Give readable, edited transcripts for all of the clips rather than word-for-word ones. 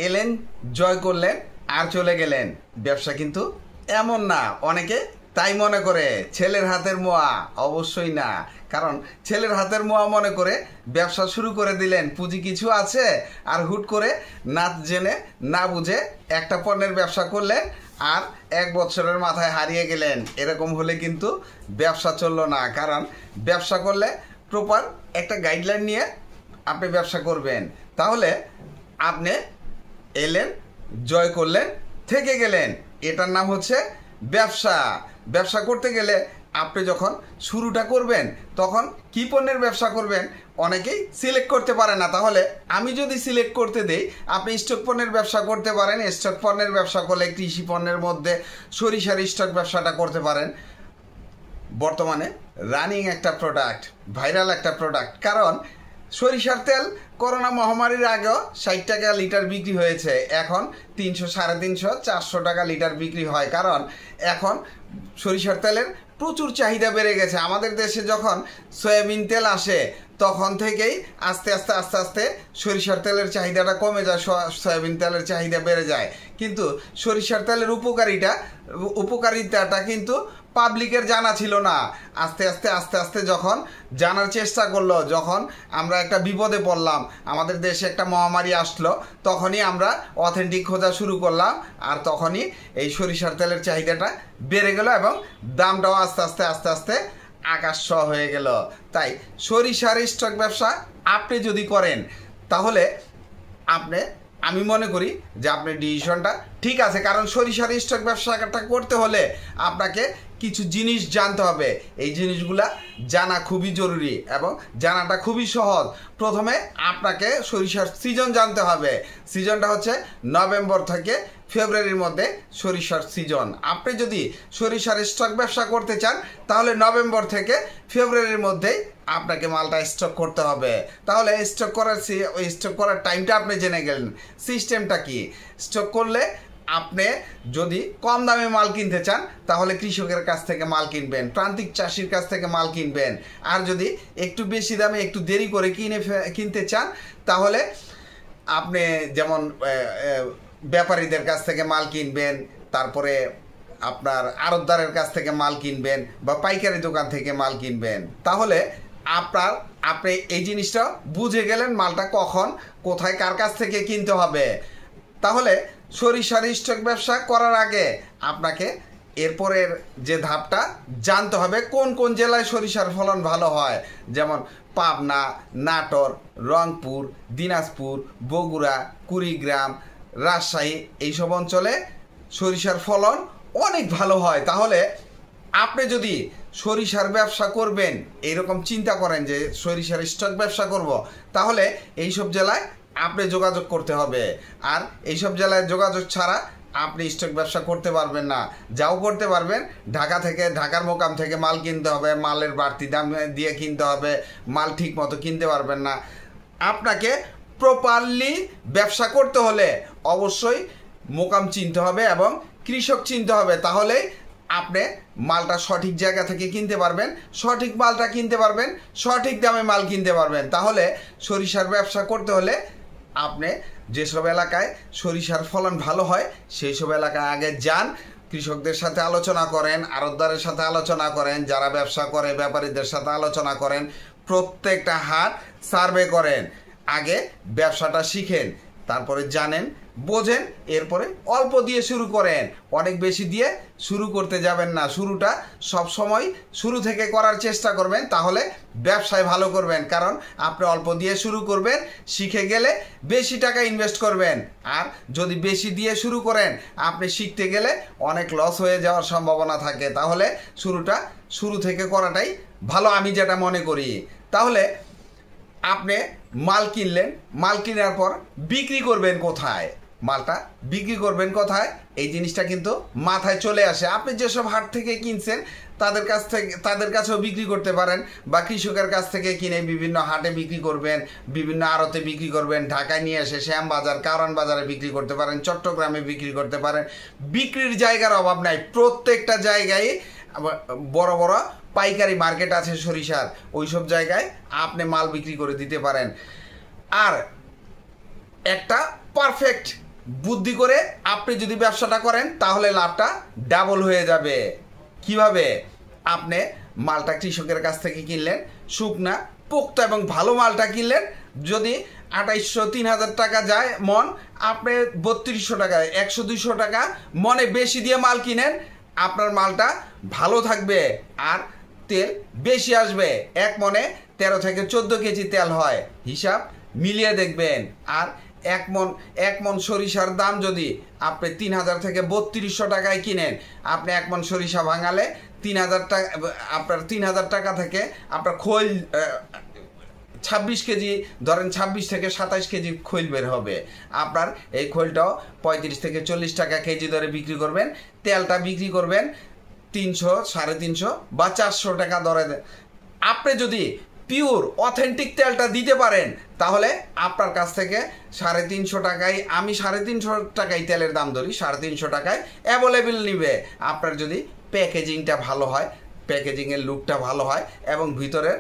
এলেন, জয় করলেন আর চলে গেলেন। ব্যবসা কিন্তু এমন না। অনেকে তাই মনে করে ছেলের হাতের মোয়া। অবশ্যই না, কারণ ছেলের হাতের মোয়া মনে করে ব্যবসা শুরু করে দিলেন। পুঁজি কিছু আছে আর হুট করে না জেনে না বুঝে একটা পণ্যের ব্যবসা করলেন আর 1 বছরের মাথায় হারিয়ে গেলেন। এরকম হলে কিন্তু ব্যবসা চললো না। কারণ ব্যবসা করলে প্রপার একটা গাইডলাইন নিয়ে আপনি ব্যবসা করবেন। তাহলে আপনি এলেন, জয় করলেন, থেকে গেলেন। এটার নাম হচ্ছে ব্যবসা। ব্যবসা করতে গেলে আপনি যখন শুরুটা করবেন তখন কি পণ্যের ব্যবসা করবেন অনেকেই সিলেক্ট করতে পারে না। তাহলে আমি যদি সিলেক্ট করতে দেই, আপনি স্টক পণ্যের ব্যবসা করতে পারেন। স্টক পণ্যের ব্যবসা করলে কৃষি পণ্যের মধ্যে সরিষার স্টক ব্যবসাটা করতে পারেন। বর্তমানে রানিং একটা প্রোডাক্ট, ভাইরাল একটা প্রোডাক্ট। কারণ সরিষার তেল করোনা মহামারীর আগেও 60 টাকা লিটার বিক্রি হয়েছে, এখন 300, 350, 400 টাকা লিটার বিক্রি হয়। কারণ এখন সরিষার তেলের প্রচুর চাহিদা বেড়ে গেছে। আমাদের দেশে যখন সয়াবিন তেল আসে তখন থেকেই আস্তে আস্তে সরিষার তেলের চাহিদাটা কমে যায়, সয়াবিন তেলের চাহিদা বেড়ে যায়। কিন্তু সরিষার তেলের উপকারিতাটা কিন্তু পাবলিকের জানা ছিল না। আস্তে আস্তে যখন জানার চেষ্টা করলো, যখন আমরা একটা বিপদে পড়লাম, আমাদের দেশে একটা মহামারী আসলো, তখনই আমরা অথেন্টিক খোঁজা শুরু করলাম। আর তখনই এই সরিষার তেলের চাহিদাটা বেড়ে গেল এবং দামটাও আস্তে আস্তে আকাশ ছোঁয়া হয়ে গেল। তাই সরিষার স্টক ব্যবসা আপনি যদি করেন তাহলে আমি মনে করি যে আপনার ডিসিশনটা ঠিক আছে। কারণ সরিষার স্টক ব্যবসাটা করতে হলে আপনাকে কিছু জিনিস জানতে হবে। এই জিনিসগুলা জানা খুবই জরুরি এবং জানাটা খুবই সহজ। প্রথমে আপনাকে সরিষার সিজন জানতে হবে। সিজনটা হচ্ছে নভেম্বর থেকে ফেব্রুয়ারির মধ্যে সরিষার সিজন। আপনি যদি সরিষার স্টক ব্যবসা করতে চান তাহলে নভেম্বর থেকে ফেব্রুয়ারির মধ্যেই আপনাকে মালটা স্টক করতে হবে। তাহলে স্টক করার টাইমটা আপনি জেনে গেলেন। সিস্টেমটা কি? স্টক করলে আপনি যদি কম দামে মাল কিনতে চান তাহলে কৃষকের কাছ থেকে মাল কিনবেন, প্রান্তিক চাষির কাছ থেকে মাল কিনবেন। আর যদি একটু বেশি দামে একটু দেরি করে কিনতে চান তাহলে আপনি যেমন ব্যাপারীদের কাছ থেকে মাল কিনবেন, তারপরে আপনার আড়তদারের কাছ থেকে মাল কিনবেন বা পাইকারি দোকান থেকে মাল কিনবেন। তাহলে আপনি এই জিনিসটা বুঝে গেলেন মালটা কখন কোথায় কার কাছ থেকে কিনতে হবে। তাহলে সরিষার স্টক ব্যবসা করার আগে আপনাকে এরপরের যে ধাপটা জানতে হবে কোন কোন জেলায় সরিষার ফলন ভালো হয়। যেমন পাবনা, নাটোর, রংপুর, দিনাজপুর, বগুড়া, কুড়িগ্রাম, রাজশাহী, এইসব অঞ্চলে সরিষার ফলন অনেক ভালো হয়। তাহলে আপনি যদি সরিষার ব্যবসা করবেন এরকম চিন্তা করেন যে সরিষার স্টক ব্যবসা করব, তাহলে এইসব জেলায় আপনি যোগাযোগ করতে হবে। আর এইসব জেলায় যোগাযোগ ছাড়া আপনি স্টক ব্যবসা করতে পারবেন না। যাও করতে পারবেন ঢাকার মোকাম থেকে মাল কিনতে হবে, মালের বাড়তি দাম দিয়ে কিনতে হবে, মাল ঠিক মতো কিনতে পারবেন না। আপনাকে প্রপারলি ব্যবসা করতে হলে অবশ্যই মোকাম চিনতে হবে এবং কৃষক চিনতে হবে। তাহলে আপনি মালটা সঠিক জায়গা থেকে কিনতে পারবেন, সঠিক মালটা কিনতে পারবেন, সঠিক দামে মাল কিনতে পারবেন। তাহলে সরিষার ব্যবসা করতে হলে আপনি যেসব এলাকায় সরিষার ফলন ভালো হয় সেই সব এলাকায় আগে যান, কৃষকদের সাথে আলোচনা করেন, আড়তদারের সাথে আলোচনা করেন, যারা ব্যবসা করে ব্যাপারীদের সাথে আলোচনা করেন, প্রত্যেকটা হাট সার্ভে করেন। আগে ব্যবসাটা শিখেন, তারপরে জানেন, বোঝেন, এরপরে অল্প দিয়ে শুরু করেন। অনেক বেশি দিয়ে শুরু করতে যাবেন না। শুরুটা সব সময় শুরু থেকে করার চেষ্টা করবেন, তাহলে ব্যবসায় ভালো করবেন। কারণ আপনি অল্প দিয়ে শুরু করবেন, শিখে গেলে বেশি টাকা ইনভেস্ট করবেন। আর যদি বেশি দিয়ে শুরু করেন আপনি শিখতে গেলে অনেক লস হয়ে যাওয়ার সম্ভাবনা থাকে। তাহলে শুরুটা শুরু থেকে করাটাই ভালো, আমি যেটা মনে করি। তাহলে আপনি মাল কিনলেন, মাল কেনার পর বিক্রি করবেন কোথায়, মালটা বিক্রি করবেন কোথায়, এই জিনিসটা কিন্তু মাথায় চলে আসে। আপনি যেসব হাট থেকে কিনছেন তাদের কাছেও বিক্রি করতে পারেন, বা কৃষকের কাছ থেকে কিনে বিভিন্ন হাটে বিক্রি করবেন, বিভিন্ন আড়তে বিক্রি করবেন, ঢাকায় নিয়ে এসে শ্যামবাজার, কারণ বাজারে বিক্রি করতে পারেন, চট্টগ্রামে বিক্রি করতে পারেন। বিক্রির জায়গার অভাব নাই, প্রত্যেকটা জায়গায় বড় বড় পাইকারি মার্কেট আছে সরিষার, ওইসব জায়গায় আপনি মাল বিক্রি করে দিতে পারেন। আর একটা পারফেক্ট বুদ্ধি করে আপনি যদি ব্যবসাটা করেন তাহলে লাভটা ডাবল হয়ে যাবে। কিভাবে? আপনি মালটা কৃষকের কাছ থেকে কিনলেন, শুকনা পোক্ত এবং ভালো মালটা কিনলেন, যদি 2800-3000 টাকা যায় মন, আপনি 3200 টাকায় 100-200 টাকা মনে বেশি দিয়ে মাল কিনেন, আপনার মালটা ভালো থাকবে আর তেল বেশি আসবে। এক মনে 13 থেকে 14 কেজি তেল হয়, হিসাব মিলিয়ে দেখবেন। আর এক মন সরিষার দাম যদি আপনি 3000 থেকে 3200 টাকায় কিনেন, আপনি এক মন সরিষা ভাঙালে 3000 টাকা, আপনার 3000 টাকা থেকে আপনার খৈল 26 কেজি ধরেন, 26 থেকে 27 কেজি খৈল বের হবে। আপনার এই খৈলটাও 35 থেকে 40 টাকা কেজি দরে বিক্রি করবেন। তেলটা বিক্রি করবেন 300, 350 বা 400 টাকা দরে। আপনি যদি পিওর অথেন্টিক তেলটা দিতে পারেন তাহলে আপনার কাছ থেকে 350 টাকায়, আমি 350 টাকায় তেলের দাম ধরি, 350 টাকায় অ্যাভেলেবেল নিবে। আপনার যদি প্যাকেজিংটা ভালো হয়, প্যাকেজিংয়ের লুকটা ভালো হয় এবং ভিতরের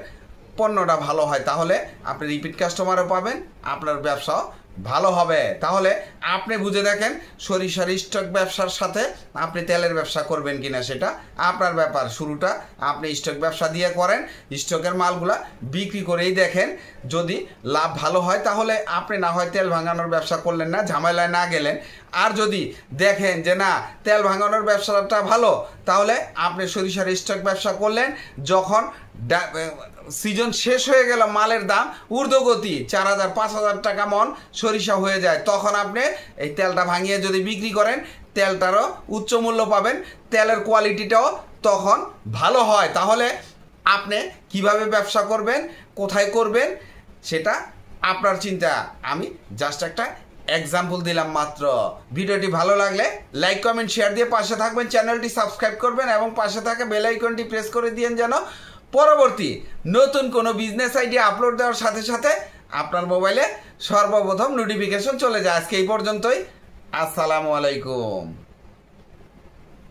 পণ্যটা ভালো হয়, তাহলে আপনি রিপিট কাস্টমারও পাবেন, আপনার ব্যবসাও ভালো হবে। তাহলে আপনি বুঝে দেখেন সরিষার স্টক ব্যবসার সাথে আপনি তেলের ব্যবসা করবেন কিনা, সেটা আপনার ব্যাপার। শুরুটা আপনি স্টক ব্যবসা দিয়ে করেন, স্টকের মালগুলা বিক্রি করেই দেখেন, যদি লাভ ভালো হয় তাহলে আপনি না হয় তেল ভাঙানোর ব্যবসা করলেন না, ঝামেলায় না গেলেন। আর যদি দেখেন যে না তেল ভাঙানোর ব্যবসাটা ভালো, তাহলে আপনি সরিষার স্টক ব্যবসা করলেন। যখন সিজন শেষ হয়ে গেল, মালের দাম ঊর্ধ্বগতি, 4000-5000 টাকা মন সরিষা হয়ে যায়, তখন আপনি এই তেলটা ভাঙিয়ে যদি বিক্রি করেন, তেলটারও উচ্চ মূল্য পাবেন, তেলের কোয়ালিটিটাও তখন ভালো হয়। তাহলে আপনি কিভাবে ব্যবসা করবেন, কোথায় করবেন, সেটা আপনার চিন্তা। আমি জাস্ট একটা এক্সাম্পল দিলাম মাত্র। ভিডিওটি ভালো লাগলে লাইক, কমেন্ট, শেয়ার দিয়ে পাশে থাকবেন, চ্যানেলটি সাবস্ক্রাইব করবেন এবং পাশে থাকা বেল আইকনটি প্রেস করে দিয়েন, যেন পরবর্তী নতুন কোনো বিজনেস আইডিয়া আপলোড দেওয়ার সাথে সাথে আপনার মোবাইলে সর্বপ্রথম নোটিফিকেশন চলে যায়। আজকে এই পর্যন্তই। আসসালামু আলাইকুম।